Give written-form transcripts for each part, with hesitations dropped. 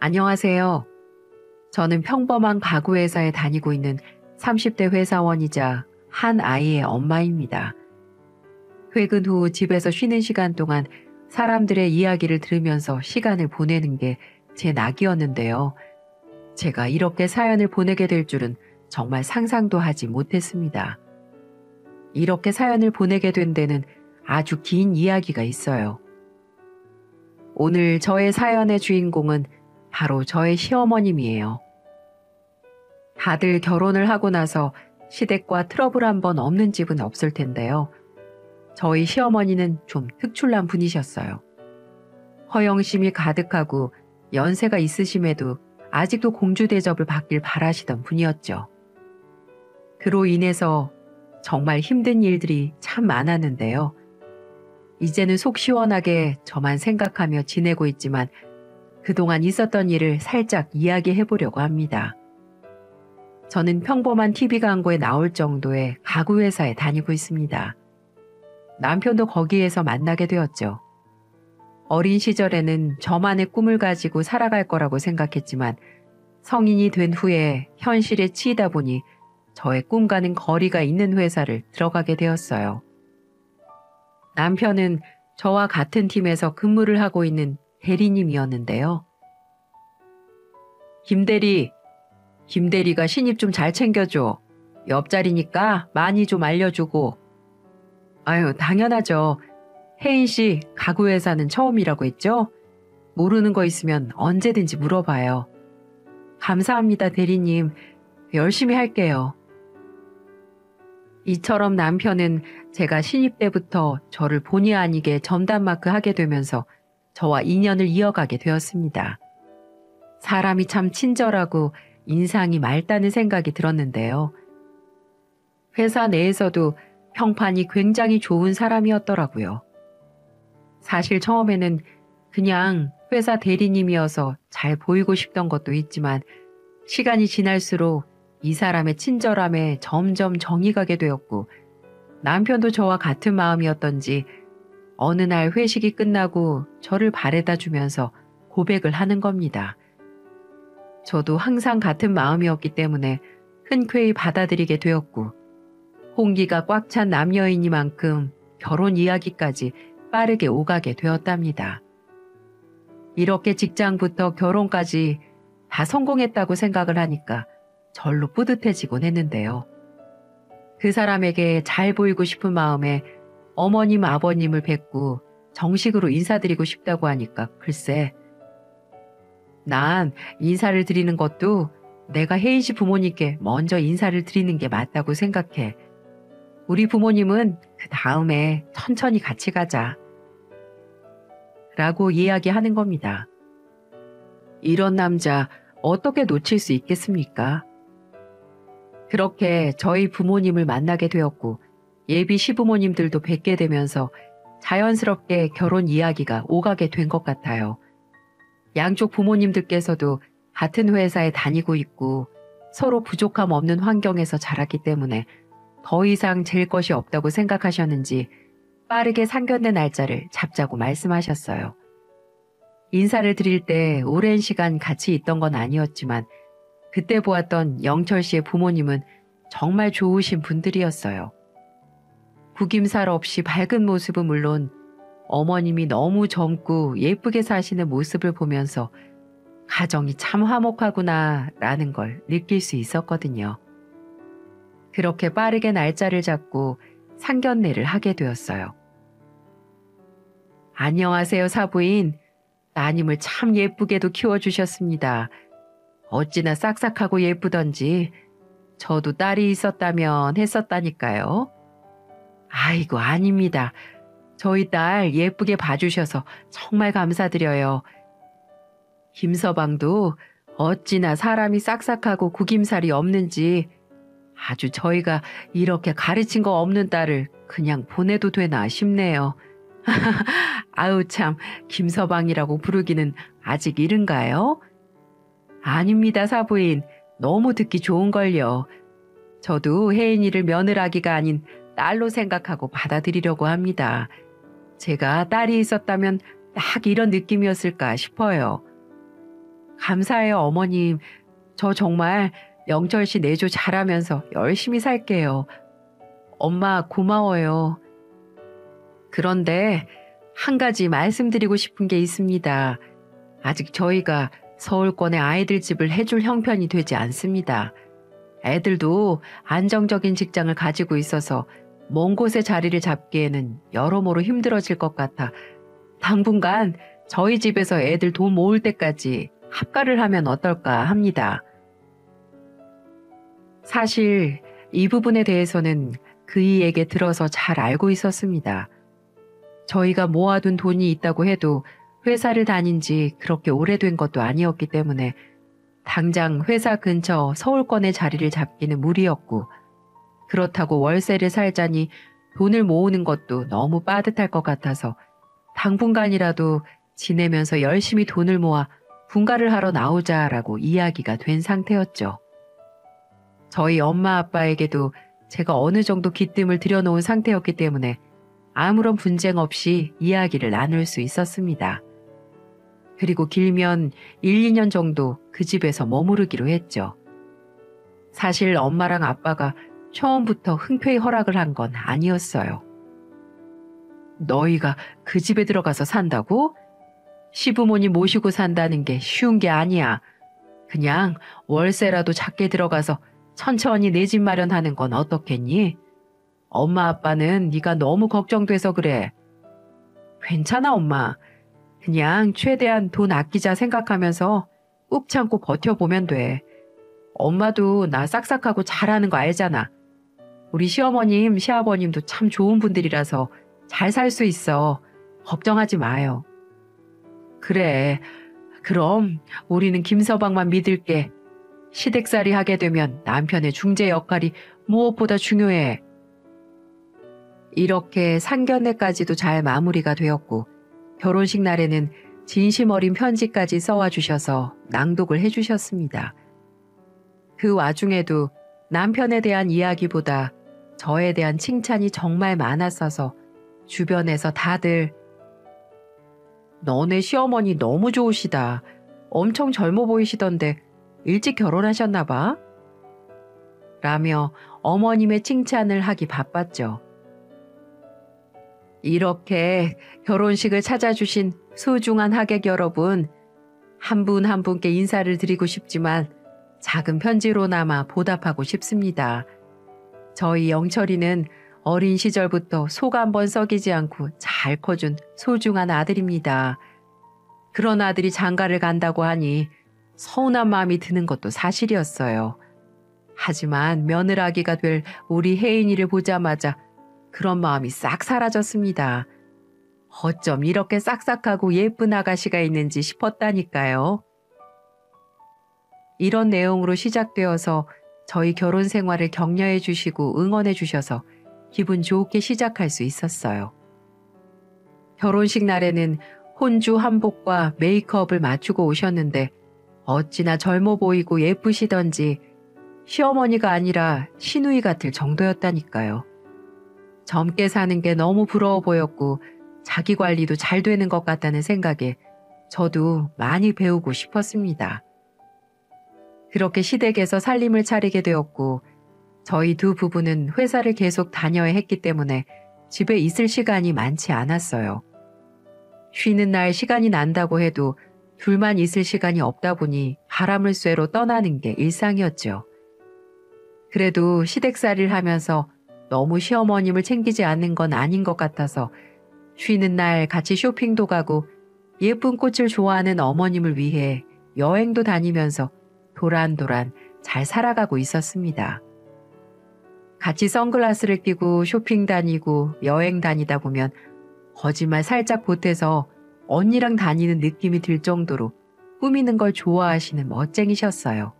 안녕하세요. 저는 평범한 가구회사에 다니고 있는 30대 회사원이자 한 아이의 엄마입니다. 퇴근 후 집에서 쉬는 시간 동안 사람들의 이야기를 들으면서 시간을 보내는 게 제 낙이었는데요. 제가 이렇게 사연을 보내게 될 줄은 정말 상상도 하지 못했습니다. 이렇게 사연을 보내게 된 데는 아주 긴 이야기가 있어요. 오늘 저의 사연의 주인공은 바로 저의 시어머님이에요. 다들 결혼을 하고 나서 시댁과 트러블 한 번 없는 집은 없을 텐데요. 저희 시어머니는 좀 특출난 분이셨어요. 허영심이 가득하고 연세가 있으심에도 아직도 공주 대접을 받길 바라시던 분이었죠. 그로 인해서 정말 힘든 일들이 참 많았는데요. 이제는 속 시원하게 저만 생각하며 지내고 있지만 그동안 있었던 일을 살짝 이야기해 보려고 합니다. 저는 평범한 TV 광고에 나올 정도의 가구 회사에 다니고 있습니다. 남편도 거기에서 만나게 되었죠. 어린 시절에는 저만의 꿈을 가지고 살아갈 거라고 생각했지만 성인이 된 후에 현실에 치이다 보니 저의 꿈과는 거리가 있는 회사를 들어가게 되었어요. 남편은 저와 같은 팀에서 근무를 하고 있는 대리님이었는데요. 김대리가 신입 좀 잘 챙겨줘. 옆자리니까 많이 좀 알려주고. 아유, 당연하죠. 혜인 씨, 가구회사는 처음이라고 했죠? 모르는 거 있으면 언제든지 물어봐요. 감사합니다, 대리님. 열심히 할게요. 이처럼 남편은 제가 신입 때부터 저를 본의 아니게 전담마크 하게 되면서 저와 인연을 이어가게 되었습니다. 사람이 참 친절하고 인상이 맑다는 생각이 들었는데요. 회사 내에서도 평판이 굉장히 좋은 사람이었더라고요. 사실 처음에는 그냥 회사 대리님이어서 잘 보이고 싶던 것도 있지만 시간이 지날수록 이 사람의 친절함에 점점 정이 가게 되었고 남편도 저와 같은 마음이었던지 어느 날 회식이 끝나고 저를 바래다 주면서 고백을 하는 겁니다. 저도 항상 같은 마음이었기 때문에 흔쾌히 받아들이게 되었고 홍기가 꽉 찬 남녀이니만큼 결혼 이야기까지 빠르게 오가게 되었답니다. 이렇게 직장부터 결혼까지 다 성공했다고 생각을 하니까 절로 뿌듯해지곤 했는데요. 그 사람에게 잘 보이고 싶은 마음에 어머님, 아버님을 뵙고 정식으로 인사드리고 싶다고 하니까 글쎄, 난 인사를 드리는 것도 내가 혜인 씨 부모님께 먼저 인사를 드리는 게 맞다고 생각해. 우리 부모님은 그 다음에 천천히 같이 가자. 라고 이야기하는 겁니다. 이런 남자 어떻게 놓칠 수 있겠습니까? 그렇게 저희 부모님을 만나게 되었고 예비 시부모님들도 뵙게 되면서 자연스럽게 결혼 이야기가 오가게 된 것 같아요. 양쪽 부모님들께서도 같은 회사에 다니고 있고 서로 부족함 없는 환경에서 자랐기 때문에 더 이상 잴 것이 없다고 생각하셨는지 빠르게 상견례 날짜를 잡자고 말씀하셨어요. 인사를 드릴 때 오랜 시간 같이 있던 건 아니었지만 그때 보았던 영철 씨의 부모님은 정말 좋으신 분들이었어요. 구김살 없이 밝은 모습은 물론 어머님이 너무 젊고 예쁘게 사시는 모습을 보면서 가정이 참 화목하구나 라는 걸 느낄 수 있었거든요. 그렇게 빠르게 날짜를 잡고 상견례를 하게 되었어요. 안녕하세요, 사부인. 따님을 참 예쁘게도 키워주셨습니다. 어찌나 싹싹하고 예쁘던지 저도 딸이 있었다면 했었다니까요. 아이고, 아닙니다. 저희 딸 예쁘게 봐주셔서 정말 감사드려요. 김서방도 어찌나 사람이 싹싹하고 구김살이 없는지 아주 저희가 이렇게 가르친 거 없는 딸을 그냥 보내도 되나 싶네요. 아우 참, 김서방이라고 부르기는 아직 이른가요? 아닙니다, 사부인. 너무 듣기 좋은걸요. 저도 혜인이를 며느라기가 아닌 딸로 생각하고 받아들이려고 합니다. 제가 딸이 있었다면 딱 이런 느낌이었을까 싶어요. 감사해요, 어머님. 저 정말 영철 씨 내조 잘하면서 열심히 살게요. 엄마 고마워요. 그런데 한 가지 말씀드리고 싶은 게 있습니다. 아직 저희가 서울권에 아이들 집을 해줄 형편이 되지 않습니다. 애들도 안정적인 직장을 가지고 있어서 먼 곳에 자리를 잡기에는 여러모로 힘들어질 것 같아 당분간 저희 집에서 애들 돈 모을 때까지 합가를 하면 어떨까 합니다. 사실 이 부분에 대해서는 그이에게 들어서 잘 알고 있었습니다. 저희가 모아둔 돈이 있다고 해도 회사를 다닌 지 그렇게 오래된 것도 아니었기 때문에 당장 회사 근처 서울권의 자리를 잡기는 무리였고, 그렇다고 월세를 살자니 돈을 모으는 것도 너무 빠듯할 것 같아서 당분간이라도 지내면서 열심히 돈을 모아 분가를 하러 나오자라고 이야기가 된 상태였죠. 저희 엄마 아빠에게도 제가 어느 정도 기뜸을 들여놓은 상태였기 때문에 아무런 분쟁 없이 이야기를 나눌 수 있었습니다. 그리고 길면 1, 2년 정도 그 집에서 머무르기로 했죠. 사실 엄마랑 아빠가 처음부터 흔쾌히 허락을 한 건 아니었어요. 너희가 그 집에 들어가서 산다고? 시부모님 모시고 산다는 게 쉬운 게 아니야. 그냥 월세라도 작게 들어가서 천천히 내 집 마련하는 건 어떻겠니? 엄마 아빠는 네가 너무 걱정돼서 그래. 괜찮아 엄마. 그냥 최대한 돈 아끼자 생각하면서 꾹 참고 버텨보면 돼. 엄마도 나 싹싹하고 잘하는 거 알잖아. 우리 시어머님, 시아버님도 참 좋은 분들이라서 잘 살 수 있어. 걱정하지 마요. 그래. 그럼 우리는 김서방만 믿을게. 시댁살이 하게 되면 남편의 중재 역할이 무엇보다 중요해. 이렇게 상견례까지도 잘 마무리가 되었고 결혼식 날에는 진심 어린 편지까지 써와 주셔서 낭독을 해주셨습니다. 그 와중에도 남편에 대한 이야기보다 저에 대한 칭찬이 정말 많았어서 주변에서 다들 너네 시어머니 너무 좋으시다. 엄청 젊어 보이시던데 일찍 결혼하셨나 봐? 라며 어머님의 칭찬을 하기 바빴죠. 이렇게 결혼식을 찾아주신 소중한 하객 여러분, 한 분 한 분께 인사를 드리고 싶지만 작은 편지로나마 보답하고 싶습니다. 저희 영철이는 어린 시절부터 속 한 번 썩이지 않고 잘 커준 소중한 아들입니다. 그런 아들이 장가를 간다고 하니 서운한 마음이 드는 것도 사실이었어요. 하지만 며느라기가 될 우리 혜인이를 보자마자 그런 마음이 싹 사라졌습니다. 어쩜 이렇게 싹싹하고 예쁜 아가씨가 있는지 싶었다니까요. 이런 내용으로 시작되어서 저희 결혼 생활을 격려해 주시고 응원해 주셔서 기분 좋게 시작할 수 있었어요. 결혼식 날에는 혼주 한복과 메이크업을 맞추고 오셨는데 어찌나 젊어 보이고 예쁘시던지 시어머니가 아니라 시누이 같을 정도였다니까요. 젊게 사는 게 너무 부러워 보였고 자기 관리도 잘 되는 것 같다는 생각에 저도 많이 배우고 싶었습니다. 그렇게 시댁에서 살림을 차리게 되었고 저희 두 부부는 회사를 계속 다녀야 했기 때문에 집에 있을 시간이 많지 않았어요. 쉬는 날 시간이 난다고 해도 둘만 있을 시간이 없다 보니 바람을 쐬러 떠나는 게 일상이었죠. 그래도 시댁살이를 하면서 너무 시어머님을 챙기지 않는 건 아닌 것 같아서 쉬는 날 같이 쇼핑도 가고 예쁜 꽃을 좋아하는 어머님을 위해 여행도 다니면서 도란도란 잘 살아가고 있었습니다. 같이 선글라스를 끼고 쇼핑 다니고 여행 다니다 보면 거짓말 살짝 보태서 언니랑 다니는 느낌이 들 정도로 꾸미는 걸 좋아하시는 멋쟁이셨어요.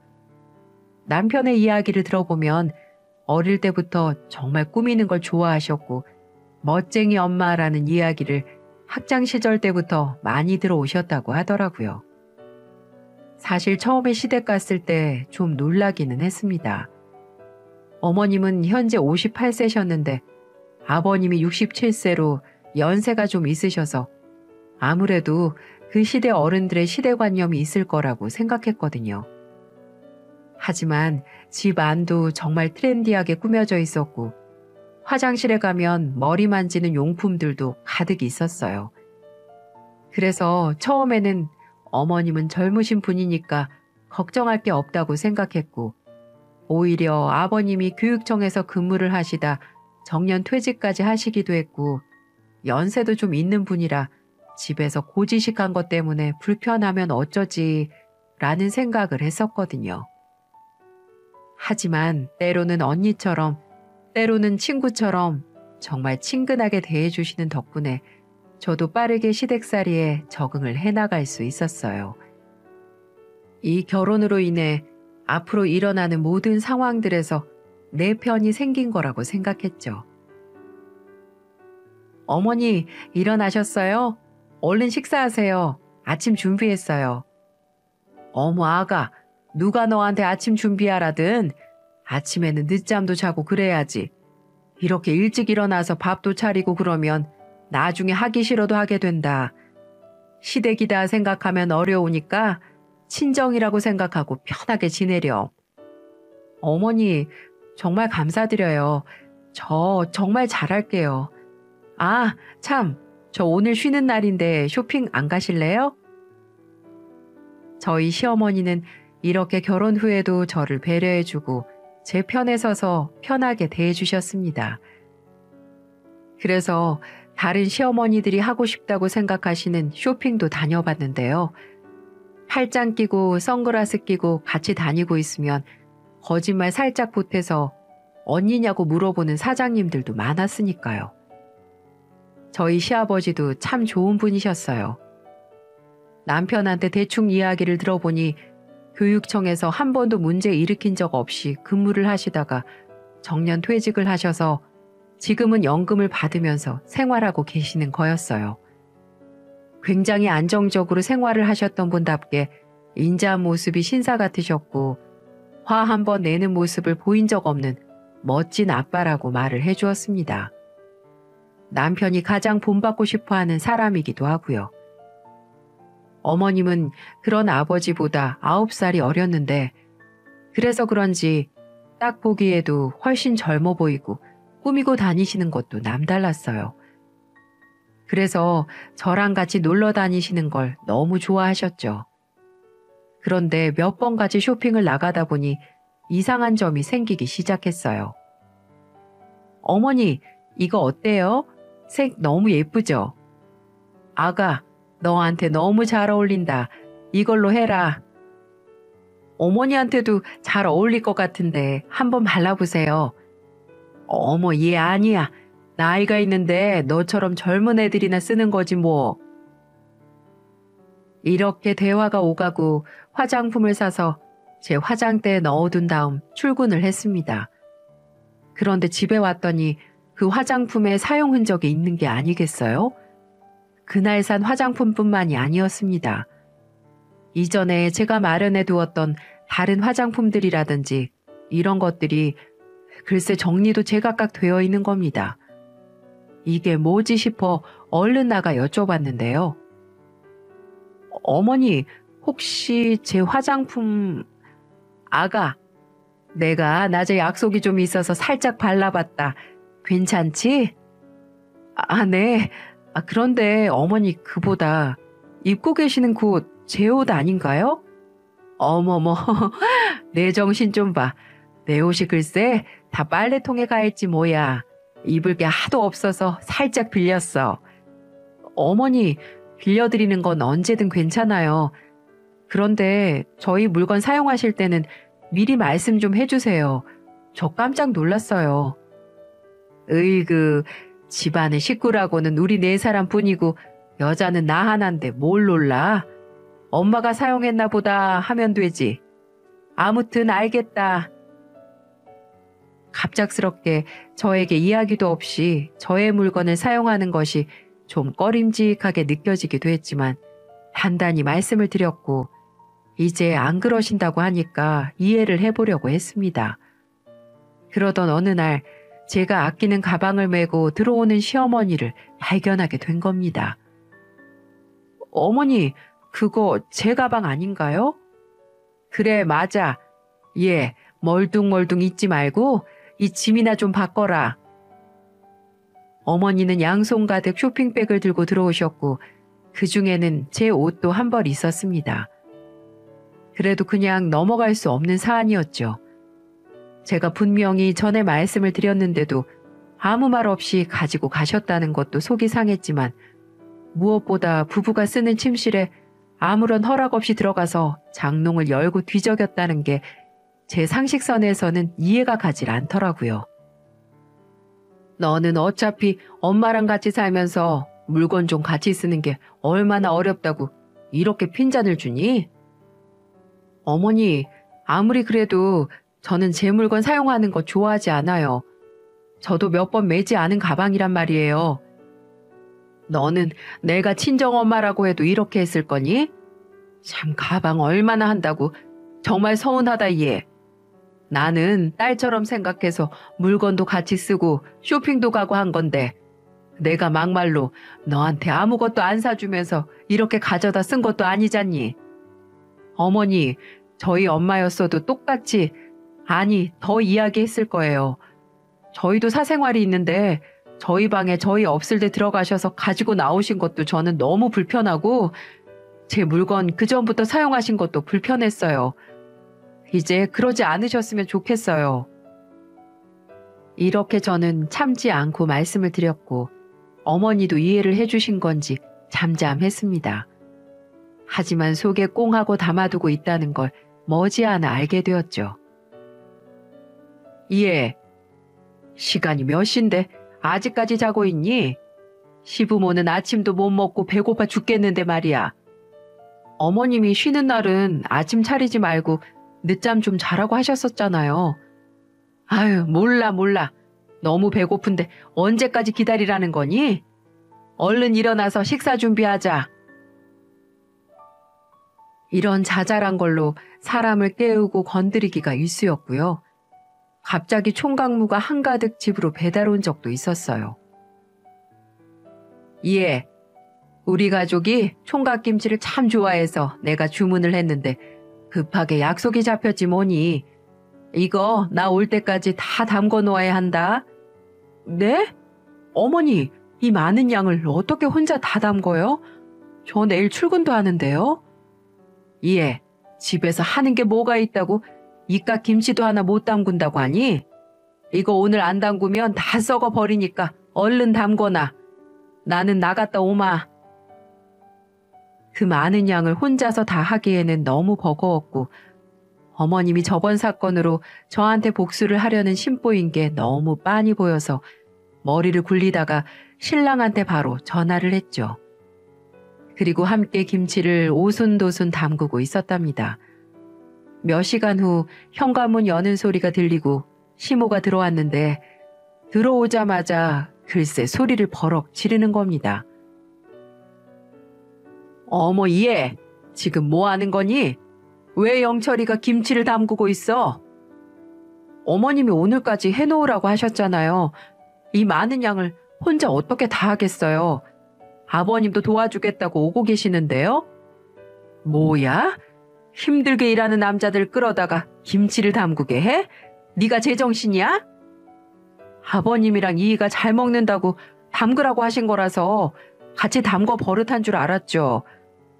남편의 이야기를 들어보면 어릴 때부터 정말 꾸미는 걸 좋아하셨고 멋쟁이 엄마라는 이야기를 학창 시절 때부터 많이 들어오셨다고 하더라고요. 사실 처음에 시댁 갔을 때 좀 놀라기는 했습니다. 어머님은 현재 58세셨는데 아버님이 67세로 연세가 좀 있으셔서 아무래도 그 시대 어른들의 시대관념이 있을 거라고 생각했거든요. 하지만 집 안도 정말 트렌디하게 꾸며져 있었고 화장실에 가면 머리 만지는 용품들도 가득 있었어요. 그래서 처음에는 어머님은 젊으신 분이니까 걱정할 게 없다고 생각했고 오히려 아버님이 교육청에서 근무를 하시다 정년 퇴직까지 하시기도 했고 연세도 좀 있는 분이라 집에서 고지식한 것 때문에 불편하면 어쩌지 라는 생각을 했었거든요. 하지만 때로는 언니처럼 때로는 친구처럼 정말 친근하게 대해주시는 덕분에 저도 빠르게 시댁살이에 적응을 해나갈 수 있었어요. 이 결혼으로 인해 앞으로 일어나는 모든 상황들에서 내 편이 생긴 거라고 생각했죠. 어머니, 일어나셨어요? 얼른 식사하세요. 아침 준비했어요. 어머 아가, 누가 너한테 아침 준비하라든. 아침에는 늦잠도 자고 그래야지. 이렇게 일찍 일어나서 밥도 차리고 그러면 나중에 하기 싫어도 하게 된다. 시댁이다 생각하면 어려우니까 친정이라고 생각하고 편하게 지내려. 어머니, 정말 감사드려요. 저 정말 잘할게요. 아, 참, 저 오늘 쉬는 날인데 쇼핑 안 가실래요? 저희 시어머니는 이렇게 결혼 후에도 저를 배려해주고 제 편에 서서 편하게 대해주셨습니다. 그래서 다른 시어머니들이 하고 싶다고 생각하시는 쇼핑도 다녀봤는데요. 팔짱 끼고 선글라스 끼고 같이 다니고 있으면 거짓말 살짝 보태서 언니냐고 물어보는 사장님들도 많았으니까요. 저희 시아버지도 참 좋은 분이셨어요. 남편한테 대충 이야기를 들어보니 교육청에서 한 번도 문제 일으킨 적 없이 근무를 하시다가 정년 퇴직을 하셔서 지금은 연금을 받으면서 생활하고 계시는 거였어요. 굉장히 안정적으로 생활을 하셨던 분답게 인자한 모습이 신사 같으셨고 화 한 번 내는 모습을 보인 적 없는 멋진 아빠라고 말을 해주었습니다. 남편이 가장 본받고 싶어하는 사람이기도 하고요. 어머님은 그런 아버지보다 9살이 어렸는데 그래서 그런지 딱 보기에도 훨씬 젊어 보이고 꾸미고 다니시는 것도 남달랐어요. 그래서 저랑 같이 놀러 다니시는 걸 너무 좋아하셨죠. 그런데 몇 번 같이 쇼핑을 나가다 보니 이상한 점이 생기기 시작했어요. 어머니, 이거 어때요? 색 너무 예쁘죠? 아가, 너한테 너무 잘 어울린다. 이걸로 해라. 어머니한테도 잘 어울릴 것 같은데 한번 발라보세요. 어머, 얘 아니야. 나이가 있는데 너처럼 젊은 애들이나 쓰는 거지 뭐. 이렇게 대화가 오가고 화장품을 사서 제 화장대에 넣어둔 다음 출근을 했습니다. 그런데 집에 왔더니 그 화장품에 사용 흔적이 있는 게 아니겠어요? 그날 산 화장품뿐만이 아니었습니다. 이전에 제가 마련해 두었던 다른 화장품들이라든지 이런 것들이 글쎄 정리도 제각각 되어 있는 겁니다. 이게 뭐지 싶어 얼른 나가 여쭤봤는데요. 어머니, 혹시 제 화장품... 아가, 내가 낮에 약속이 좀 있어서 살짝 발라봤다. 괜찮지? 아, 네. 그런데 어머니 그보다 입고 계시는 그 옷 제 옷 아닌가요? 어머머, 내 정신 좀 봐. 내 옷이 글쎄 다 빨래통에 가 있지 뭐야. 입을 게 하도 없어서 살짝 빌렸어. 어머니, 빌려드리는 건 언제든 괜찮아요. 그런데 저희 물건 사용하실 때는 미리 말씀 좀 해주세요. 저 깜짝 놀랐어요. 으이그, 집안의 식구라고는 우리 4사람 뿐이고 여자는 나 하나인데 뭘 놀라? 엄마가 사용했나 보다 하면 되지. 아무튼 알겠다. 갑작스럽게 저에게 이야기도 없이 저의 물건을 사용하는 것이 좀 꺼림직하게 느껴지기도 했지만 단단히 말씀을 드렸고 이제 안 그러신다고 하니까 이해를 해보려고 했습니다. 그러던 어느 날 제가 아끼는 가방을 메고 들어오는 시어머니를 발견하게 된 겁니다. 어머니, 그거 제 가방 아닌가요? 그래, 맞아. 예, 멀뚱멀뚱 잊지 말고 이 짐이나 좀 바꿔라. 어머니는 양손 가득 쇼핑백을 들고 들어오셨고 그 중에는 제 옷도 한 벌 있었습니다. 그래도 그냥 넘어갈 수 없는 사안이었죠. 제가 분명히 전에 말씀을 드렸는데도 아무 말 없이 가지고 가셨다는 것도 속이 상했지만 무엇보다 부부가 쓰는 침실에 아무런 허락 없이 들어가서 장롱을 열고 뒤적였다는 게 제 상식선에서는 이해가 가질 않더라고요. 너는 어차피 엄마랑 같이 살면서 물건 좀 같이 쓰는 게 얼마나 어렵다고 이렇게 핀잔을 주니? 어머니, 아무리 그래도 저는 제 물건 사용하는 거 좋아하지 않아요. 저도 몇 번 매지 않은 가방이란 말이에요. 너는 내가 친정엄마라고 해도 이렇게 했을 거니? 참 가방 얼마나 한다고 정말 서운하다 얘. 나는 딸처럼 생각해서 물건도 같이 쓰고 쇼핑도 가고 한 건데 내가 막말로 너한테 아무것도 안 사주면서 이렇게 가져다 쓴 것도 아니잖니. 어머니, 저희 엄마였어도 똑같이 아니 더 이야기했을 거예요. 저희도 사생활이 있는데 저희 방에 저희 없을 때 들어가셔서 가지고 나오신 것도 저는 너무 불편하고 제 물건 그전부터 사용하신 것도 불편했어요. 이제 그러지 않으셨으면 좋겠어요. 이렇게 저는 참지 않고 말씀을 드렸고 어머니도 이해를 해주신 건지 잠잠했습니다. 하지만 속에 꽁하고 담아두고 있다는 걸 머지않아 알게 되었죠. 예. 시간이 몇 시인데 아직까지 자고 있니? 시부모는 아침도 못 먹고 배고파 죽겠는데 말이야. 어머님이 쉬는 날은 아침 차리지 말고 늦잠 좀 자라고 하셨었잖아요. 아유, 몰라. 너무 배고픈데 언제까지 기다리라는 거니? 얼른 일어나서 식사 준비하자. 이런 자잘한 걸로 사람을 깨우고 건드리기가 일쑤였고요. 갑자기 총각무가 한가득 집으로 배달 온 적도 있었어요. 예, 우리 가족이 총각김치를 참 좋아해서 내가 주문을 했는데 급하게 약속이 잡혔지 뭐니. 이거 나 올 때까지 다 담궈 놓아야 한다. 네? 어머니, 이 많은 양을 어떻게 혼자 다 담궈요? 저 내일 출근도 하는데요. 예, 집에서 하는 게 뭐가 있다고 이깟 김치도 하나 못 담근다고 하니? 이거 오늘 안 담그면 다 썩어 버리니까 얼른 담궈놔. 나는 나갔다 오마. 그 많은 양을 혼자서 다 하기에는 너무 버거웠고 어머님이 저번 사건으로 저한테 복수를 하려는 심보인 게 너무 빤히 보여서 머리를 굴리다가 신랑한테 바로 전화를 했죠. 그리고 함께 김치를 오순도순 담그고 있었답니다. 몇 시간 후 현관문 여는 소리가 들리고 시모가 들어왔는데 들어오자마자 글쎄 소리를 버럭 지르는 겁니다. 어머 얘, 지금 뭐 하는 거니? 왜 영철이가 김치를 담그고 있어? 어머님이 오늘까지 해놓으라고 하셨잖아요. 이 많은 양을 혼자 어떻게 다 하겠어요? 아버님도 도와주겠다고 오고 계시는데요? 뭐야? 힘들게 일하는 남자들 끌어다가 김치를 담그게 해? 네가 제정신이야? 아버님이랑 이이가 잘 먹는다고 담그라고 하신 거라서 같이 담궈 버릇한 줄 알았죠.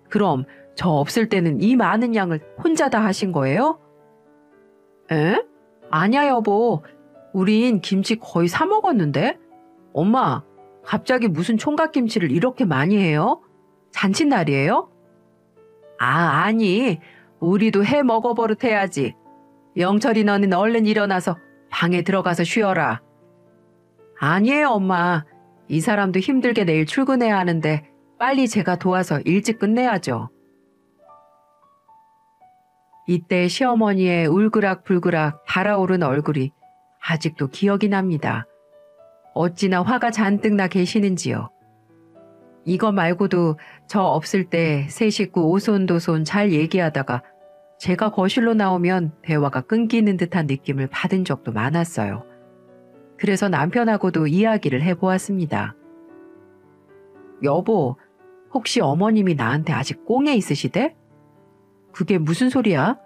그럼 저 없을 때는 이 많은 양을 혼자 다 하신 거예요? 에? 아니야 여보. 우린 김치 거의 사 먹었는데? 엄마, 갑자기 무슨 총각김치를 이렇게 많이 해요? 잔칫날이에요? 아니. 우리도 해 먹어버릇 해야지. 영철이 너는 얼른 일어나서 방에 들어가서 쉬어라. 아니에요 엄마. 이 사람도 힘들게 내일 출근해야 하는데 빨리 제가 도와서 일찍 끝내야죠. 이때 시어머니의 울그락불그락 달아오른 얼굴이 아직도 기억이 납니다. 어찌나 화가 잔뜩 나 계시는지요. 이거 말고도 저 없을 때 세 식구 오손도손 잘 얘기하다가 제가 거실로 나오면 대화가 끊기는 듯한 느낌을 받은 적도 많았어요. 그래서 남편하고도 이야기를 해보았습니다. 여보, 혹시 어머님이 나한테 아직 꽁에 있으시대? 그게 무슨 소리야?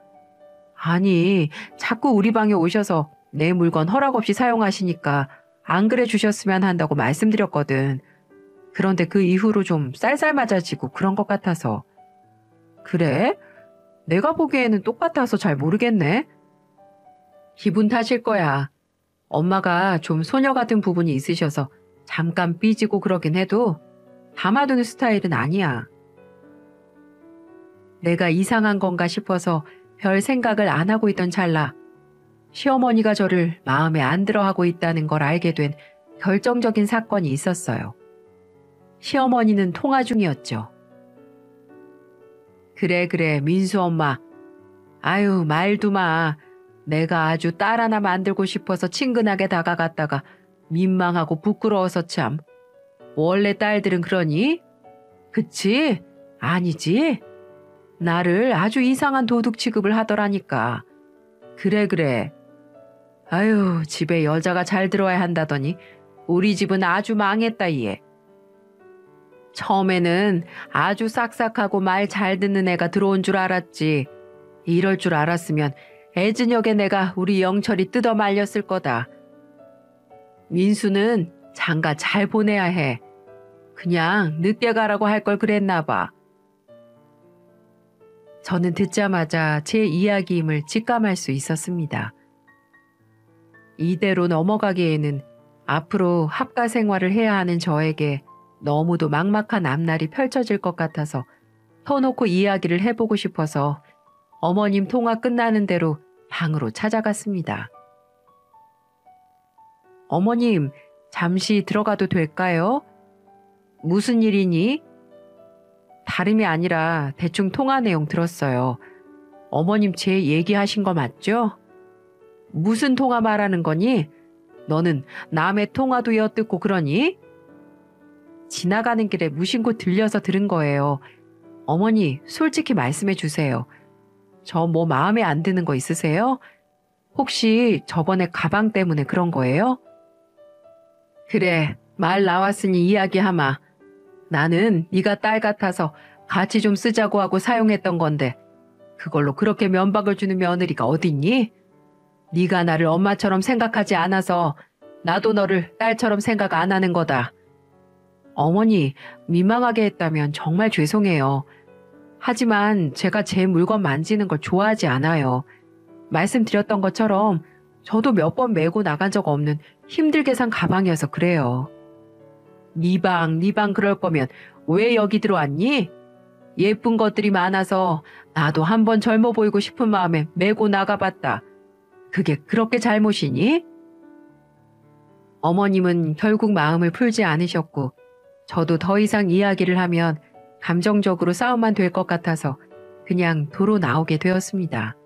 아니, 자꾸 우리 방에 오셔서 내 물건 허락 없이 사용하시니까 안 그래 주셨으면 한다고 말씀드렸거든. 그런데 그 이후로 좀 쌀쌀맞아지고 그런 것 같아서. 그래? 내가 보기에는 똑같아서 잘 모르겠네. 기분 탓일 거야. 엄마가 좀 소녀 같은 부분이 있으셔서 잠깐 삐지고 그러긴 해도 담아두는 스타일은 아니야. 내가 이상한 건가 싶어서 별 생각을 안 하고 있던 찰나 시어머니가 저를 마음에 안 들어 하고 있다는 걸 알게 된 결정적인 사건이 있었어요. 시어머니는 통화 중이었죠. 그래, 민수 엄마. 아유, 말도 마. 내가 아주 딸 하나 만들고 싶어서 친근하게 다가갔다가 민망하고 부끄러워서 참. 원래 딸들은 그러니? 그치? 아니지? 나를 아주 이상한 도둑 취급을 하더라니까. 그래. 아유, 집에 여자가 잘 들어야 한다더니 우리 집은 아주 망했다 얘. 처음에는 아주 싹싹하고 말 잘 듣는 애가 들어온 줄 알았지. 이럴 줄 알았으면 애즈녁에 내가 우리 영철이 뜯어 말렸을 거다. 민수는 장가 잘 보내야 해. 그냥 늦게 가라고 할 걸 그랬나 봐. 저는 듣자마자 제 이야기임을 직감할 수 있었습니다. 이대로 넘어가기에는 앞으로 합가 생활을 해야 하는 저에게 너무도 막막한 앞날이 펼쳐질 것 같아서 터놓고 이야기를 해보고 싶어서 어머님 통화 끝나는 대로 방으로 찾아갔습니다. 어머님, 잠시 들어가도 될까요? 무슨 일이니? 다름이 아니라 대충 통화 내용 들었어요. 어머님 제 얘기하신 거 맞죠? 무슨 통화 말하는 거니? 너는 남의 통화도 엿듣고 그러니? 지나가는 길에 무심코 들려서 들은 거예요. 어머니, 솔직히 말씀해 주세요. 저 뭐 마음에 안 드는 거 있으세요? 혹시 저번에 가방 때문에 그런 거예요? 그래, 말 나왔으니 이야기하마. 나는 네가 딸 같아서 같이 좀 쓰자고 하고 사용했던 건데 그걸로 그렇게 면박을 주는 며느리가 어딨니? 네가 나를 엄마처럼 생각하지 않아서 나도 너를 딸처럼 생각 안 하는 거다. 어머니, 민망하게 했다면 정말 죄송해요. 하지만 제가 제 물건 만지는 걸 좋아하지 않아요. 말씀드렸던 것처럼 저도 몇 번 메고 나간 적 없는 힘들게 산 가방이어서 그래요. 네 방 그럴 거면 왜 여기 들어왔니? 예쁜 것들이 많아서 나도 한번 젊어 보이고 싶은 마음에 메고 나가봤다. 그게 그렇게 잘못이니? 어머님은 결국 마음을 풀지 않으셨고 저도 더 이상 이야기를 하면 감정적으로 싸움만 될 것 같아서 그냥 도로 나오게 되었습니다.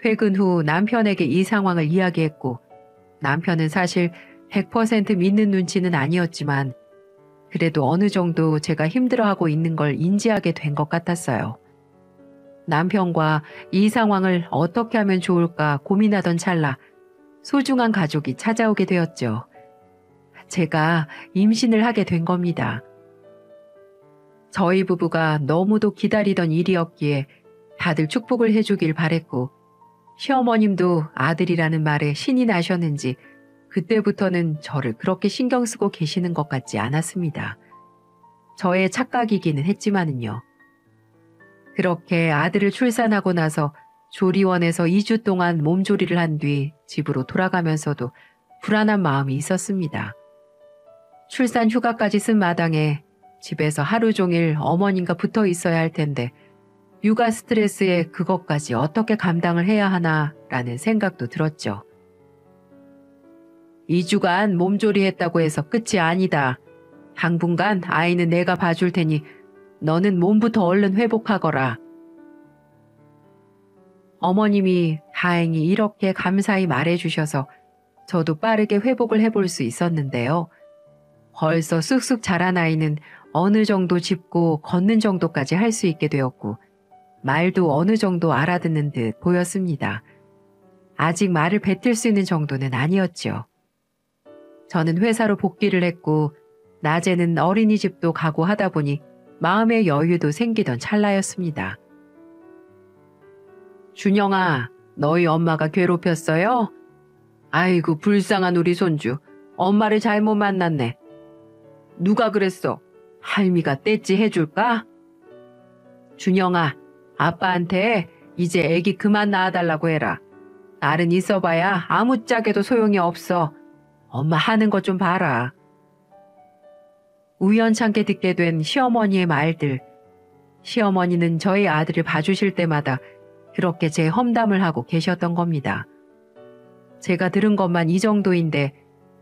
퇴근 후 남편에게 이 상황을 이야기했고 남편은 사실 100% 믿는 눈치는 아니었지만 그래도 어느 정도 제가 힘들어하고 있는 걸 인지하게 된 것 같았어요. 남편과 이 상황을 어떻게 하면 좋을까 고민하던 찰나 소중한 가족이 찾아오게 되었죠. 제가 임신을 하게 된 겁니다. 저희 부부가 너무도 기다리던 일이었기에 다들 축복을 해주길 바랬고 시어머님도 아들이라는 말에 신이 나셨는지 그때부터는 저를 그렇게 신경 쓰고 계시는 것 같지 않았습니다. 저의 착각이기는 했지만은요. 그렇게 아들을 출산하고 나서 조리원에서 2주 동안 몸조리를 한 뒤 집으로 돌아가면서도 불안한 마음이 있었습니다. 출산 휴가까지 쓴 마당에 집에서 하루 종일 어머님과 붙어 있어야 할 텐데 육아 스트레스에 그것까지 어떻게 감당을 해야 하나라는 생각도 들었죠. 2주간 몸조리 했다고 해서 끝이 아니다. 당분간 아이는 내가 봐줄 테니 너는 몸부터 얼른 회복하거라. 어머님이 다행히 이렇게 감사히 말해주셔서 저도 빠르게 회복을 해볼 수 있었는데요. 벌써 쑥쑥 자란 아이는 어느 정도 짚고 걷는 정도까지 할 수 있게 되었고 말도 어느 정도 알아듣는 듯 보였습니다. 아직 말을 뱉을 수 있는 정도는 아니었죠. 저는 회사로 복귀를 했고 낮에는 어린이집도 가고 하다 보니 마음의 여유도 생기던 찰나였습니다. 준영아, 너희 엄마가 괴롭혔어요? 아이고, 불쌍한 우리 손주. 엄마를 잘못 만났네. 누가 그랬어? 할미가 떼찌 해줄까? 준영아, 아빠한테 이제 애기 그만 낳아달라고 해라. 딸은 있어봐야 아무짝에도 소용이 없어. 엄마 하는 거 좀 봐라. 우연찮게 듣게 된 시어머니의 말들. 시어머니는 저희 아들을 봐주실 때마다 그렇게 제 험담을 하고 계셨던 겁니다. 제가 들은 것만 이 정도인데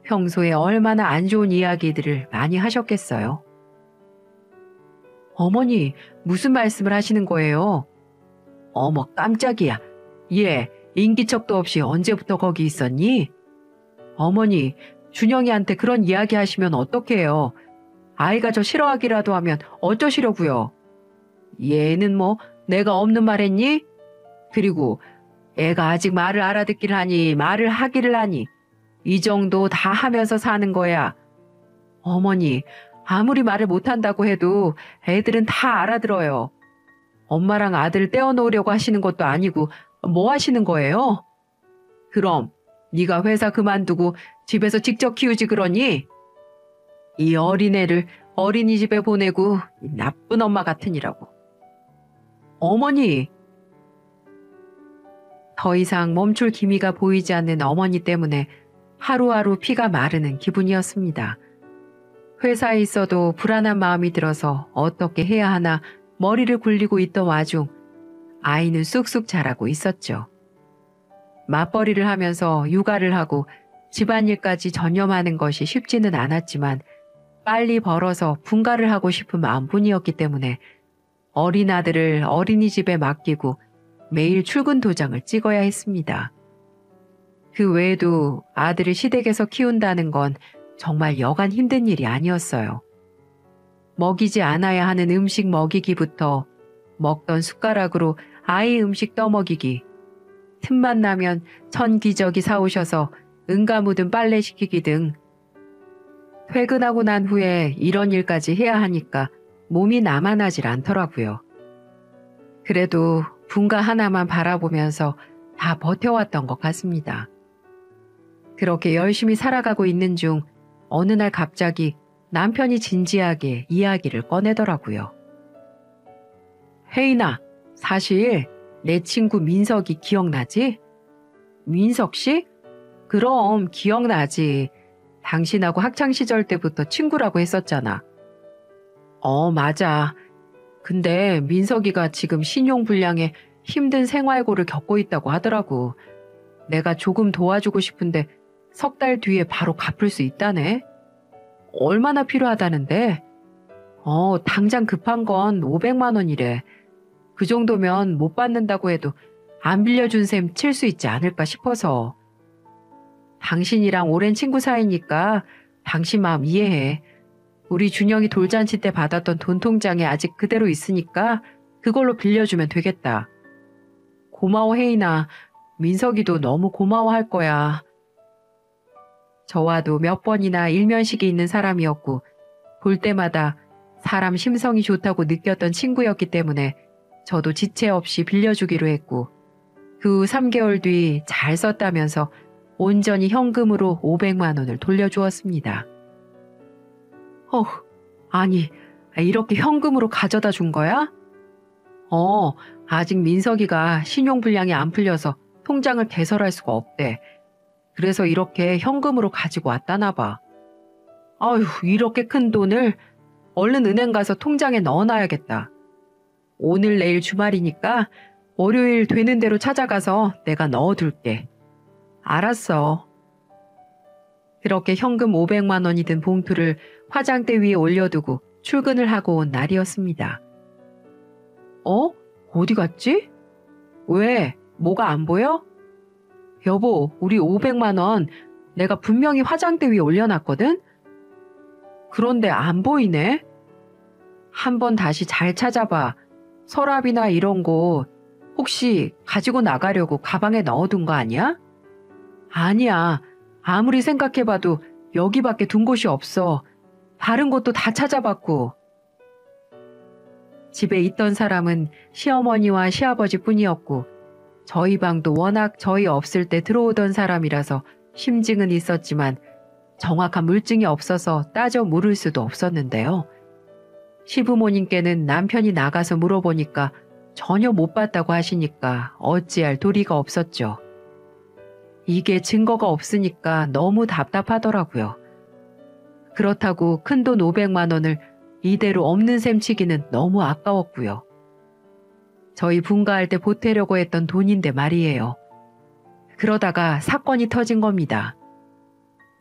평소에 얼마나 안 좋은 이야기들을 많이 하셨겠어요. 어머니, 무슨 말씀을 하시는 거예요? 어머, 깜짝이야. 얘 인기척도 없이 언제부터 거기 있었니? 어머니, 준영이한테 그런 이야기 하시면 어떡해요? 아이가 저 싫어하기라도 하면 어쩌시려고요? 얘는 뭐 내가 없는 말 했니? 그리고 애가 아직 말을 알아듣기를 하니 말을 하기를 하니 이 정도 다 하면서 사는 거야. 어머니, 아무리 말을 못한다고 해도 애들은 다 알아들어요. 엄마랑 아들을 떼어놓으려고 하시는 것도 아니고 뭐 하시는 거예요? 그럼 네가 회사 그만두고 집에서 직접 키우지 그러니? 이 어린애를 어린이집에 보내고 이 나쁜 엄마 같으니라고. 어머니! 더 이상 멈출 기미가 보이지 않는 어머니 때문에 하루하루 피가 마르는 기분이었습니다. 회사에 있어도 불안한 마음이 들어서 어떻게 해야 하나 머리를 굴리고 있던 와중 아이는 쑥쑥 자라고 있었죠. 맞벌이를 하면서 육아를 하고 집안일까지 전념하는 것이 쉽지는 않았지만 빨리 벌어서 분가를 하고 싶은 마음뿐이었기 때문에 어린 아들을 어린이집에 맡기고 매일 출근 도장을 찍어야 했습니다. 그 외에도 아들을 시댁에서 키운다는 건 정말 여간 힘든 일이 아니었어요. 먹이지 않아야 하는 음식 먹이기부터 먹던 숟가락으로 아이 음식 떠먹이기, 틈만 나면 천기저귀 사오셔서 응가 묻은 빨래 시키기 등 퇴근하고 난 후에 이런 일까지 해야 하니까 몸이 나만하질 않더라고요. 그래도 분가 하나만 바라보면서 다 버텨왔던 것 같습니다. 그렇게 열심히 살아가고 있는 중 어느 날 갑자기 남편이 진지하게 이야기를 꺼내더라고요. 혜인아, 사실 내 친구 민석이 기억나지? 민석 씨? 그럼 기억나지. 당신하고 학창시절 때부터 친구라고 했었잖아. 맞아. 근데 민석이가 지금 신용불량에 힘든 생활고를 겪고 있다고 하더라고. 내가 조금 도와주고 싶은데 3달 뒤에 바로 갚을 수 있다네. 얼마나 필요하다는데? 당장 급한 건 500만 원이래. 그 정도면 못 받는다고 해도 안 빌려준 셈 칠 수 있지 않을까 싶어서. 당신이랑 오랜 친구 사이니까 당신 마음 이해해. 우리 준영이 돌잔치 때 받았던 돈 통장에 아직 그대로 있으니까 그걸로 빌려주면 되겠다. 고마워 혜인아. 민석이도 너무 고마워할 거야. 저와도 몇 번이나 일면식이 있는 사람이었고 볼 때마다 사람 심성이 좋다고 느꼈던 친구였기 때문에 저도 지체 없이 빌려주기로 했고 그 후 3개월 뒤 잘 썼다면서 온전히 현금으로 500만 원을 돌려주었습니다. 아니 이렇게 현금으로 가져다 준 거야? 아직 민석이가 신용불량이 안 풀려서 통장을 개설할 수가 없대. 그래서 이렇게 현금으로 가지고 왔다나 봐. 아휴, 이렇게 큰 돈을 얼른 은행 가서 통장에 넣어놔야겠다. 오늘 내일 주말이니까 월요일 되는 대로 찾아가서 내가 넣어둘게. 알았어. 그렇게 현금 500만 원이 든 봉투를 화장대 위에 올려두고 출근을 하고 온 날이었습니다. 어디 갔지? 왜? 뭐가 안 보여? 여보, 우리 500만 원 내가 분명히 화장대 위에 올려놨거든? 그런데 안 보이네? 한번 다시 잘 찾아봐. 서랍이나 이런 곳 혹시 가지고 나가려고 가방에 넣어둔 거 아니야? 아니야. 아무리 생각해봐도 여기밖에 둔 곳이 없어. 다른 곳도 다 찾아봤고. 집에 있던 사람은 시어머니와 시아버지뿐이었고 저희 방도 워낙 저희 없을 때 들어오던 사람이라서 심증은 있었지만 정확한 물증이 없어서 따져 물을 수도 없었는데요. 시부모님께는 남편이 나가서 물어보니까 전혀 못 봤다고 하시니까 어찌할 도리가 없었죠. 이게 증거가 없으니까 너무 답답하더라고요. 그렇다고 큰돈 500만 원을 이대로 없는 셈 치기는 너무 아까웠고요. 저희 분가할 때 보태려고 했던 돈인데 말이에요. 그러다가 사건이 터진 겁니다.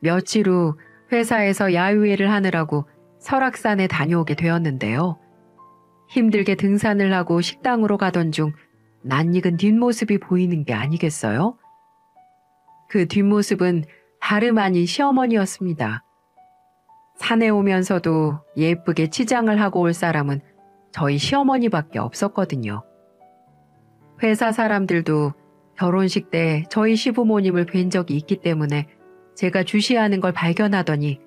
며칠 후 회사에서 야유회를 하느라고 설악산에 다녀오게 되었는데요. 힘들게 등산을 하고 식당으로 가던 중 낯익은 뒷모습이 보이는 게 아니겠어요? 그 뒷모습은 다름 아닌 시어머니였습니다. 산에 오면서도 예쁘게 치장을 하고 올 사람은 저희 시어머니밖에 없었거든요. 회사 사람들도 결혼식 때 저희 시부모님을 뵌 적이 있기 때문에 제가 주시하는 걸 발견하더니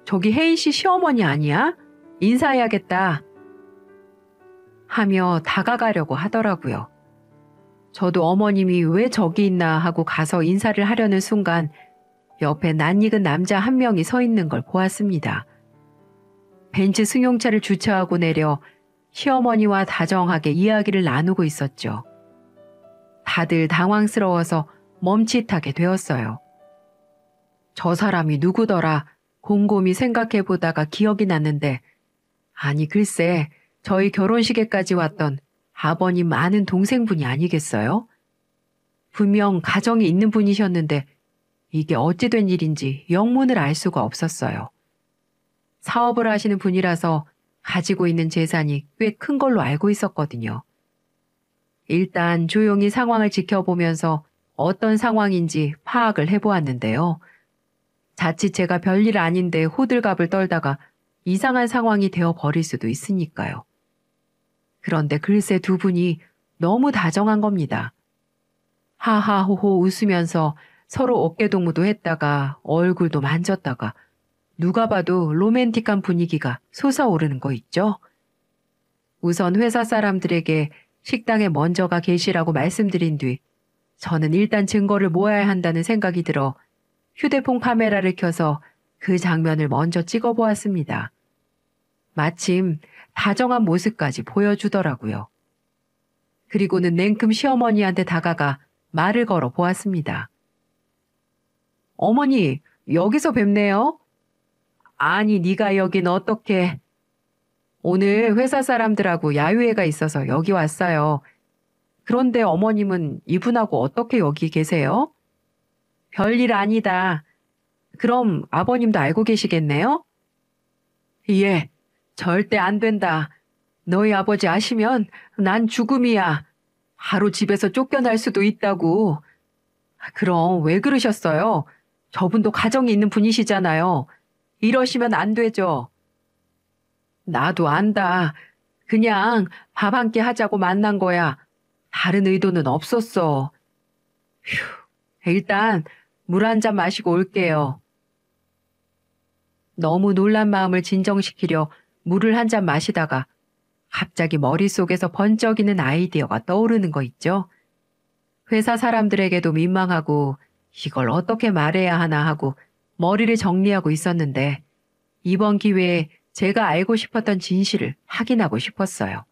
저기 혜인 씨 시어머니 아니야? 인사해야겠다 하며 다가가려고 하더라고요. 저도 어머님이 왜 저기 있나 하고 가서 인사를 하려는 순간 옆에 낯익은 남자 한 명이 서 있는 걸 보았습니다. 벤츠 승용차를 주차하고 내려 시어머니와 다정하게 이야기를 나누고 있었죠. 다들 당황스러워서 멈칫하게 되었어요. 저 사람이 누구더라 곰곰이 생각해 보다가 기억이 났는데 아니 글쎄 저희 결혼식에까지 왔던 아버님 아는 동생분이 아니겠어요? 분명 가정이 있는 분이셨는데 이게 어찌 된 일인지 영문을 알 수가 없었어요. 사업을 하시는 분이라서 가지고 있는 재산이 꽤 큰 걸로 알고 있었거든요. 일단 조용히 상황을 지켜보면서 어떤 상황인지 파악을 해보았는데요. 자칫 제가 별일 아닌데 호들갑을 떨다가 이상한 상황이 되어버릴 수도 있으니까요. 그런데 글쎄 두 분이 너무 다정한 겁니다. 하하호호 웃으면서 서로 어깨동무도 했다가 얼굴도 만졌다가 누가 봐도 로맨틱한 분위기가 솟아오르는 거 있죠? 우선 회사 사람들에게 식당에 먼저 가 계시라고 말씀드린 뒤 저는 일단 증거를 모아야 한다는 생각이 들어 휴대폰 카메라를 켜서 그 장면을 먼저 찍어보았습니다. 마침 다정한 모습까지 보여주더라고요. 그리고는 냉큼 시어머니한테 다가가 말을 걸어 보았습니다. 어머니, 여기서 뵙네요. 아니, 네가 여긴 어떻게... 오늘 회사 사람들하고 야유회가 있어서 여기 왔어요. 그런데 어머님은 이분하고 어떻게 여기 계세요? 별일 아니다. 그럼 아버님도 알고 계시겠네요? 예, 절대 안 된다. 너희 아버지 아시면 난 죽음이야. 하루 집에서 쫓겨날 수도 있다고. 그럼 왜 그러셨어요? 저분도 가정이 있는 분이시잖아요. 이러시면 안 되죠. 나도 안다. 그냥 밥 한 끼 하자고 만난 거야. 다른 의도는 없었어. 휴, 일단 물 한 잔 마시고 올게요. 너무 놀란 마음을 진정시키려 물을 한 잔 마시다가 갑자기 머릿속에서 번쩍이는 아이디어가 떠오르는 거 있죠? 회사 사람들에게도 민망하고 이걸 어떻게 말해야 하나 하고 머리를 정리하고 있었는데 이번 기회에 제가 알고 싶었던 진실을 확인하고 싶었어요.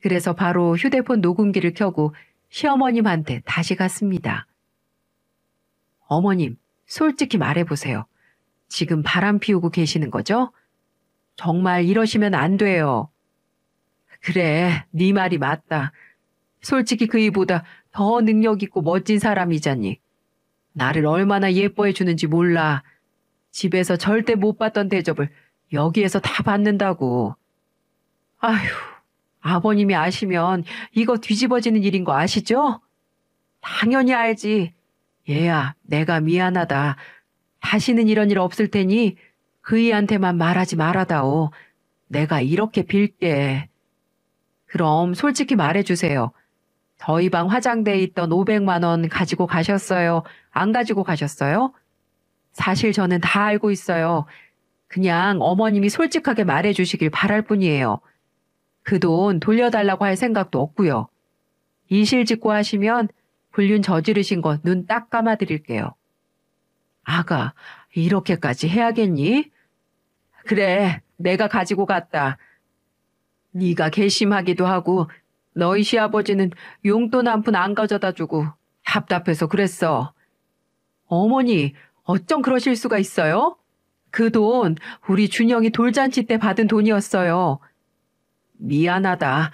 그래서 바로 휴대폰 녹음기를 켜고 시어머님한테 다시 갔습니다. 어머님, 솔직히 말해보세요. 지금 바람 피우고 계시는 거죠? 정말 이러시면 안 돼요. 그래, 네 말이 맞다. 솔직히 그이보다 더 능력 있고 멋진 사람이잖니. 나를 얼마나 예뻐해 주는지 몰라. 집에서 절대 못 받던 대접을 여기에서 다 받는다고. 아휴, 아버님이 아시면 이거 뒤집어지는 일인 거 아시죠? 당연히 알지. 얘야, 내가 미안하다. 다시는 이런 일 없을 테니 그이한테만 말하지 말아다오. 내가 이렇게 빌게. 그럼 솔직히 말해주세요. 저희 방 화장대에 있던 500만 원 가지고 가셨어요? 안 가지고 가셨어요? 사실 저는 다 알고 있어요. 그냥 어머님이 솔직하게 말해주시길 바랄 뿐이에요. 그 돈 돌려달라고 할 생각도 없고요. 이실직고 하시면 불륜 저지르신 거 눈 딱 감아드릴게요. 아가, 이렇게까지 해야겠니? 그래, 내가 가지고 갔다. 네가 괘씸하기도 하고 너희 시아버지는 용돈 한 푼 안 가져다 주고 답답해서 그랬어. 어머니, 어쩜 그러실 수가 있어요? 그 돈 우리 준영이 돌잔치 때 받은 돈이었어요. 미안하다.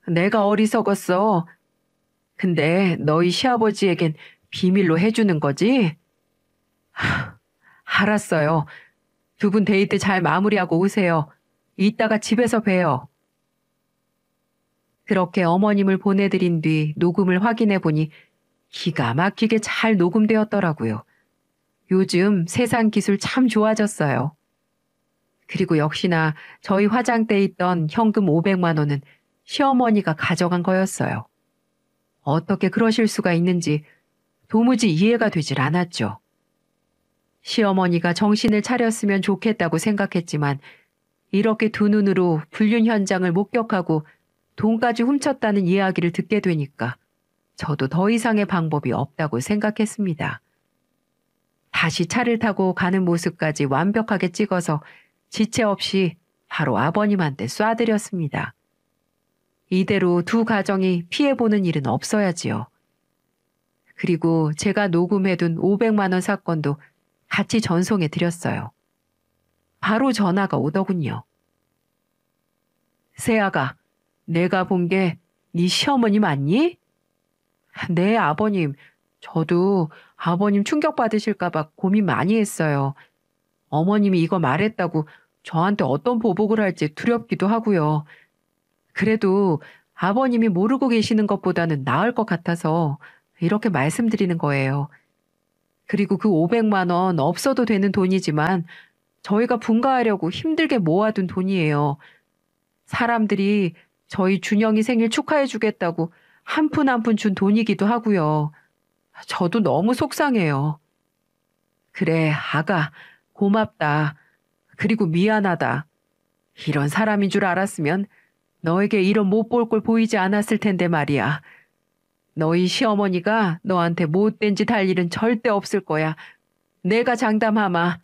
내가 어리석었어. 근데 너희 시아버지에겐 비밀로 해주는 거지? 알았어요. 두 분 데이트 잘 마무리하고 오세요. 이따가 집에서 봬요. 그렇게 어머님을 보내드린 뒤 녹음을 확인해 보니 기가 막히게 잘 녹음되었더라고요. 요즘 세상 기술 참 좋아졌어요. 그리고 역시나 저희 화장대에 있던 현금 500만 원은 시어머니가 가져간 거였어요. 어떻게 그러실 수가 있는지 도무지 이해가 되질 않았죠. 시어머니가 정신을 차렸으면 좋겠다고 생각했지만 이렇게 두 눈으로 불륜 현장을 목격하고 돈까지 훔쳤다는 이야기를 듣게 되니까 저도 더 이상의 방법이 없다고 생각했습니다. 다시 차를 타고 가는 모습까지 완벽하게 찍어서 지체 없이 바로 아버님한테 쏴드렸습니다. 이대로 두 가정이 피해보는 일은 없어야지요. 그리고 제가 녹음해둔 500만 원 사건도 같이 전송해 드렸어요. 바로 전화가 오더군요. 세아가, 내가 본 게 네 시어머니 맞니? 네, 아버님. 저도 아버님 충격받으실까봐 고민 많이 했어요. 어머님이 이거 말했다고 저한테 어떤 보복을 할지 두렵기도 하고요. 그래도 아버님이 모르고 계시는 것보다는 나을 것 같아서 이렇게 말씀드리는 거예요. 그리고 그 500만 원 없어도 되는 돈이지만 저희가 분가하려고 힘들게 모아둔 돈이에요. 사람들이 저희 준영이 생일 축하해 주겠다고 한 푼 한 푼 준 돈이기도 하고요. 저도 너무 속상해요. 그래, 아가, 고맙다. 그리고 미안하다. 이런 사람인 줄 알았으면 너에게 이런 못 볼 꼴 보이지 않았을 텐데 말이야. 너희 시어머니가 너한테 못된 짓 할 일은 절대 없을 거야. 내가 장담하마.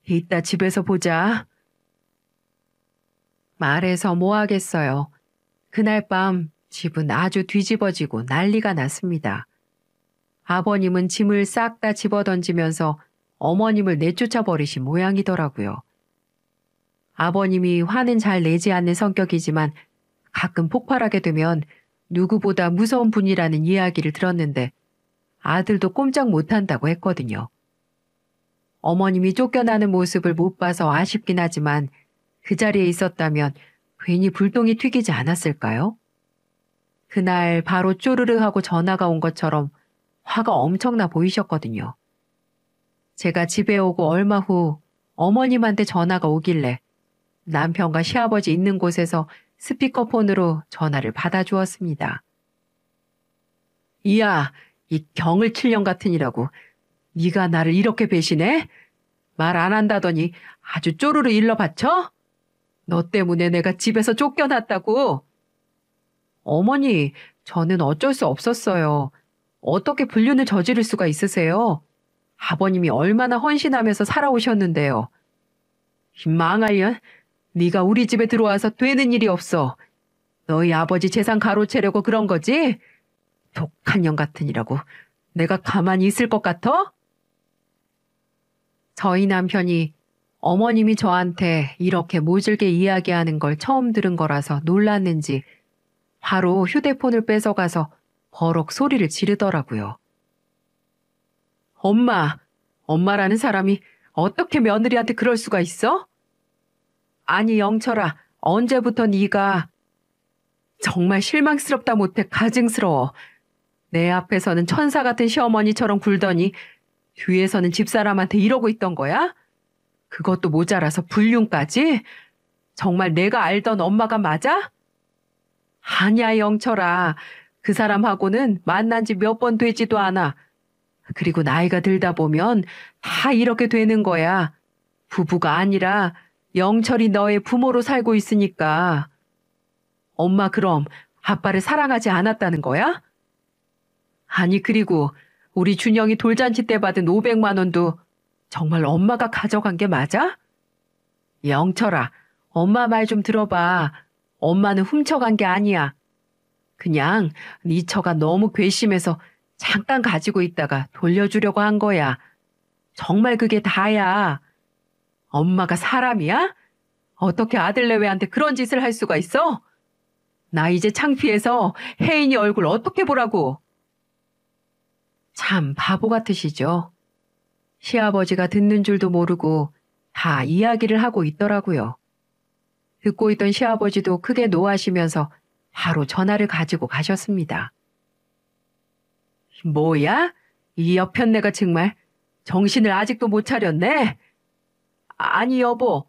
이따 집에서 보자. 말해서 뭐 하겠어요. 그날 밤 집은 아주 뒤집어지고 난리가 났습니다. 아버님은 짐을 싹 다 집어던지면서 어머님을 내쫓아 버리신 모양이더라고요. 아버님이 화는 잘 내지 않는 성격이지만 가끔 폭발하게 되면 누구보다 무서운 분이라는 이야기를 들었는데 아들도 꼼짝 못한다고 했거든요. 어머님이 쫓겨나는 모습을 못 봐서 아쉽긴 하지만 그 자리에 있었다면 괜히 불똥이 튀기지 않았을까요? 그날 바로 쪼르르 하고 전화가 온 것처럼 화가 엄청나 보이셨거든요. 제가 집에 오고 얼마 후 어머님한테 전화가 오길래 남편과 시아버지 있는 곳에서 스피커폰으로 전화를 받아주었습니다. 이야, 이 경을 칠년 같으니라고. 네가 나를 이렇게 배신해? 말 안 한다더니 아주 쪼르르 일러 바쳐? 너 때문에 내가 집에서 쫓겨났다고. 어머니, 저는 어쩔 수 없었어요. 어떻게 불륜을 저지를 수가 있으세요? 아버님이 얼마나 헌신하면서 살아오셨는데요. 이 망할년, 네가 우리 집에 들어와서 되는 일이 없어. 너희 아버지 재산 가로채려고 그런 거지? 독한 년 같으니라고. 내가 가만히 있을 것 같아? 저희 남편이 어머님이 저한테 이렇게 모질게 이야기하는 걸 처음 들은 거라서 놀랐는지 바로 휴대폰을 뺏어가서 버럭 소리를 지르더라고요. 엄마라는 사람이 어떻게 며느리한테 그럴 수가 있어? 아니 영철아, 언제부터 네가 정말 실망스럽다 못해 가증스러워. 내 앞에서는 천사 같은 시어머니처럼 굴더니 뒤에서는 집사람한테 이러고 있던 거야? 그것도 모자라서 불륜까지? 정말 내가 알던 엄마가 맞아? 아니야 영철아. 그 사람하고는 만난 지 몇 번 되지도 않아. 그리고 나이가 들다 보면 다 이렇게 되는 거야. 부부가 아니라 영철이 너의 부모로 살고 있으니까. 엄마 그럼 아빠를 사랑하지 않았다는 거야? 아니 그리고 우리 준영이 돌잔치 때 받은 500만 원도 정말 엄마가 가져간 게 맞아? 영철아, 엄마 말 좀 들어봐. 엄마는 훔쳐간 게 아니야. 그냥 네 처가 너무 괘씸해서 잠깐 가지고 있다가 돌려주려고 한 거야. 정말 그게 다야. 엄마가 사람이야? 어떻게 아들내외한테 그런 짓을 할 수가 있어? 나 이제 창피해서 혜인이 얼굴 어떻게 보라고. 참 바보 같으시죠? 시아버지가 듣는 줄도 모르고 다 이야기를 하고 있더라고요. 듣고 있던 시아버지도 크게 노하시면서 바로 전화를 가지고 가셨습니다. 뭐야? 이 여편네가 정말 정신을 아직도 못 차렸네? 아니 여보,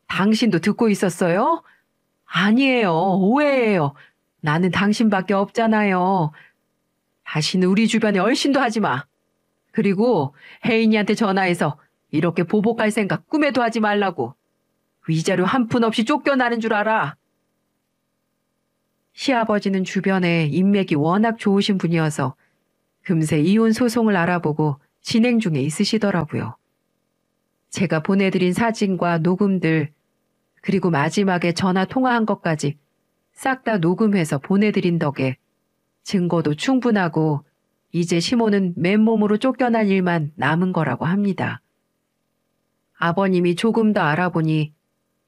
당신도 듣고 있었어요? 아니에요, 오해예요. 나는 당신밖에 없잖아요. 다시는 우리 주변에 얼씬도 하지 마. 그리고 혜인이한테 전화해서 이렇게 보복할 생각 꿈에도 하지 말라고. 위자료 한 푼 없이 쫓겨나는 줄 알아. 시아버지는 주변에 인맥이 워낙 좋으신 분이어서 금세 이혼 소송을 알아보고 진행 중에 있으시더라고요. 제가 보내드린 사진과 녹음들, 그리고 마지막에 전화 통화한 것까지 싹 다 녹음해서 보내드린 덕에 증거도 충분하고 이제 시모는 맨몸으로 쫓겨날 일만 남은 거라고 합니다. 아버님이 조금 더 알아보니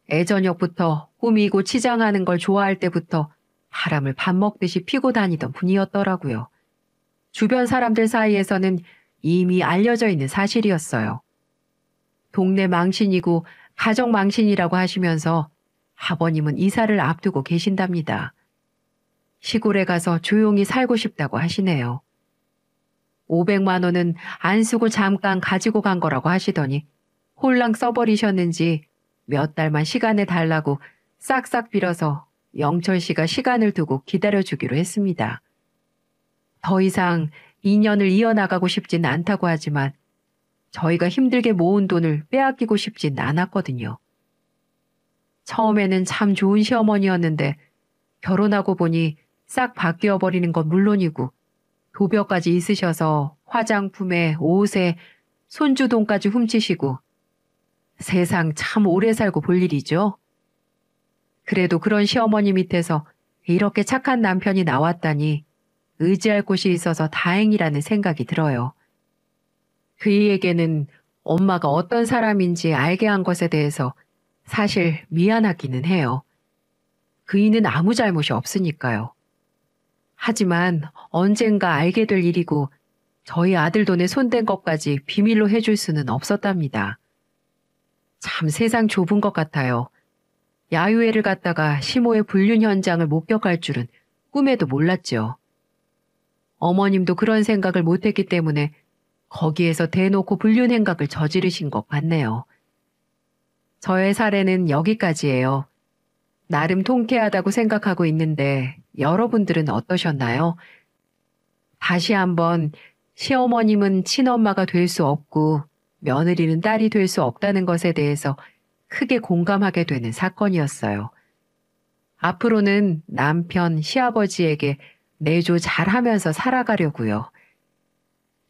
애저녁부터 꾸미고 치장하는 걸 좋아할 때부터 바람을 밥 먹듯이 피고 다니던 분이었더라고요. 주변 사람들 사이에서는 이미 알려져 있는 사실이었어요. 동네 망신이고 가정 망신이라고 하시면서 아버님은 이사를 앞두고 계신답니다. 시골에 가서 조용히 살고 싶다고 하시네요. 500만 원은 안 쓰고 잠깐 가지고 간 거라고 하시더니 홀랑 써버리셨는지 몇 달만 시간을 달라고 싹싹 빌어서 영철 씨가 시간을 두고 기다려주기로 했습니다. 더 이상 인연을 이어나가고 싶진 않다고 하지만 저희가 힘들게 모은 돈을 빼앗기고 싶진 않았거든요. 처음에는 참 좋은 시어머니였는데 결혼하고 보니 싹 바뀌어버리는 건 물론이고 도벽까지 있으셔서 화장품에 옷에 손주돈까지 훔치시고 세상 참 오래 살고 볼 일이죠. 그래도 그런 시어머니 밑에서 이렇게 착한 남편이 나왔다니 의지할 곳이 있어서 다행이라는 생각이 들어요. 그이에게는 엄마가 어떤 사람인지 알게 한 것에 대해서 사실 미안하기는 해요. 그이는 아무 잘못이 없으니까요. 하지만 언젠가 알게 될 일이고 저희 아들 돈에 손댄 것까지 비밀로 해줄 수는 없었답니다. 참 세상 좁은 것 같아요. 야유회를 갔다가 시모의 불륜 현장을 목격할 줄은 꿈에도 몰랐죠. 어머님도 그런 생각을 못했기 때문에 거기에서 대놓고 불륜 행각을 저지르신 것 같네요. 저의 사례는 여기까지예요. 나름 통쾌하다고 생각하고 있는데 여러분들은 어떠셨나요? 다시 한번 시어머님은 친엄마가 될 수 없고 며느리는 딸이 될 수 없다는 것에 대해서 크게 공감하게 되는 사건이었어요. 앞으로는 남편, 시아버지에게 내조 잘하면서 살아가려고요.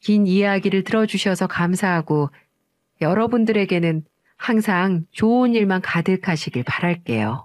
긴 이야기를 들어주셔서 감사하고 여러분들에게는 항상 좋은 일만 가득하시길 바랄게요.